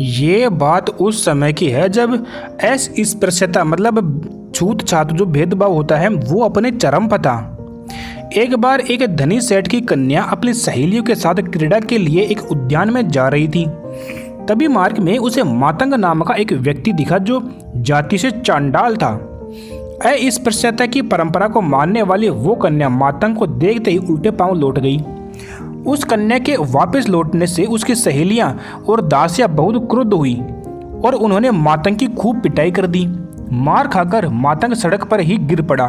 ये बात उस समय की है जब अस्पृश्यता मतलब छूत छात जो भेदभाव होता है वो अपने चरम पर था। एक बार एक धनी सेठ की कन्या अपनी सहेलियों के साथ क्रीड़ा के लिए एक उद्यान में जा रही थी। तभी मार्ग में उसे मातंग नाम का एक व्यक्ति दिखा जो जाति से चांडाल था। अस्पृश्यता की परंपरा को मानने वाली वो कन्या मातंग को देखते ही उल्टे पांव लौट गई। उस कन्या के वापस लौटने से उसकी सहेलियां और दासियां बहुत क्रुद्ध हुई और उन्होंने मातंग की खूब पिटाई कर दी। मार खाकर मातंग सड़क पर ही गिर पड़ा।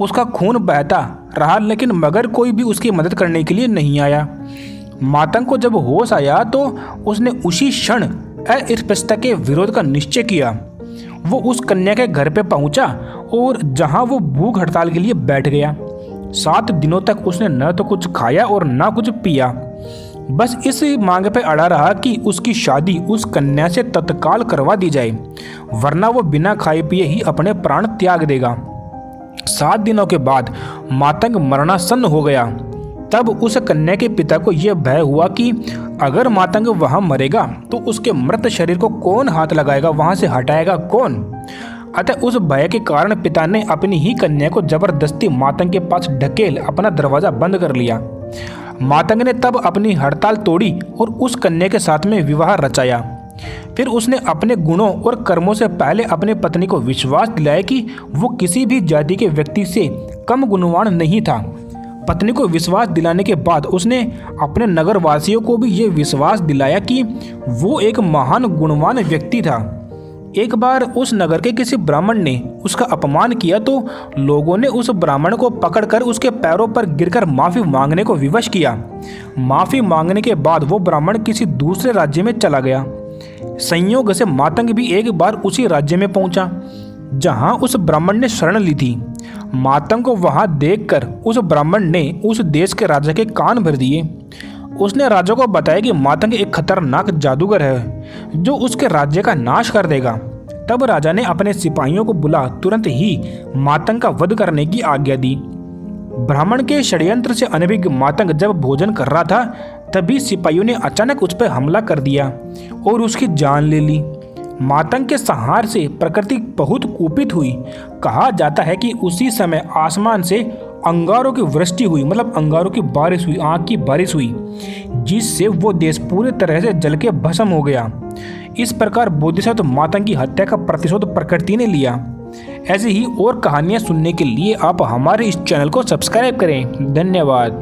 उसका खून बहता रहा लेकिन मगर कोई भी उसकी मदद करने के लिए नहीं आया। मातंग को जब होश आया तो उसने उसी क्षण अस्पृश्यता के विरोध का निश्चय किया। वो उस कन्या के घर पे पहुंचा और जहां वो भूख हड़ताल के लिए बैठ गया। 7 दिनों तक उसने न तो कुछ खाया और न कुछ पिया। बस इस मांग पे अड़ा रहा कि उसकी शादी उस कन्या से तत्काल करवा दी जाए, वरना वो बिना खाए पिए ही अपने प्राण त्याग देगा। 7 दिनों के बाद मातंग मरणासन्न हो गया। तब उस कन्या के पिता को यह भय हुआ कि अगर मातंग वहां मरेगा तो उसके मृत शरीर को कौन हाथ लगाएगा, वहां से हटाएगा कौन। अतः उस भय के कारण पिता ने अपनी ही कन्या को जबरदस्ती मातंग के पास ढकेल अपना दरवाजा बंद कर लिया। मातंग ने तब अपनी हड़ताल तोड़ी और उस कन्या के साथ में विवाह रचाया। फिर उसने अपने गुणों और कर्मों से पहले अपनी पत्नी को विश्वास दिलाया कि वो किसी भी जाति के व्यक्ति से कम गुणवान नहीं था। पत्नी को विश्वास दिलाने के बाद उसने अपने नगर वासियों को भी ये विश्वास दिलाया कि वो एक महान गुणवान व्यक्ति था। एक बार उस नगर के किसी ब्राह्मण ने उसका अपमान किया तो लोगों ने उस ब्राह्मण को पकड़कर उसके पैरों पर गिरकर माफ़ी मांगने को विवश किया। माफ़ी मांगने के बाद वो ब्राह्मण किसी दूसरे राज्य में चला गया। संयोग से मातंग भी एक बार उसी राज्य में पहुंचा जहां उस ब्राह्मण ने शरण ली थी। मातंग को वहां देखकर उस ब्राह्मण ने उस देश के राजा के कान भर दिए। उसने राजा को बताया कि मातंग एक खतरनाक जादूगर है जो उसके राज्य का नाश कर देगा। तब राजा ने अपने सिपाहियों को बुला तुरंत ही मातंग का वध करने की आज्ञा दी। ब्राह्मण के षड्यंत्र से अनभिज्ञ मातंग जब भोजन कर रहा था तभी सिपाहियों ने अचानक उस पर हमला कर दिया और उसकी जान ले ली। मातंग के संहार से प्रकृति बहुत कुपित हुई। कहा जाता है कि उसी समय आसमान से अंगारों की वृष्टि हुई, मतलब अंगारों की बारिश हुई, आग की बारिश हुई, जिससे वो देश पूरी तरह से जल के भस्म हो गया। इस प्रकार बोधिसत्व मातंग की हत्या का प्रतिशोध प्रकृति ने लिया। ऐसी ही और कहानियां सुनने के लिए आप हमारे इस चैनल को सब्सक्राइब करें। धन्यवाद।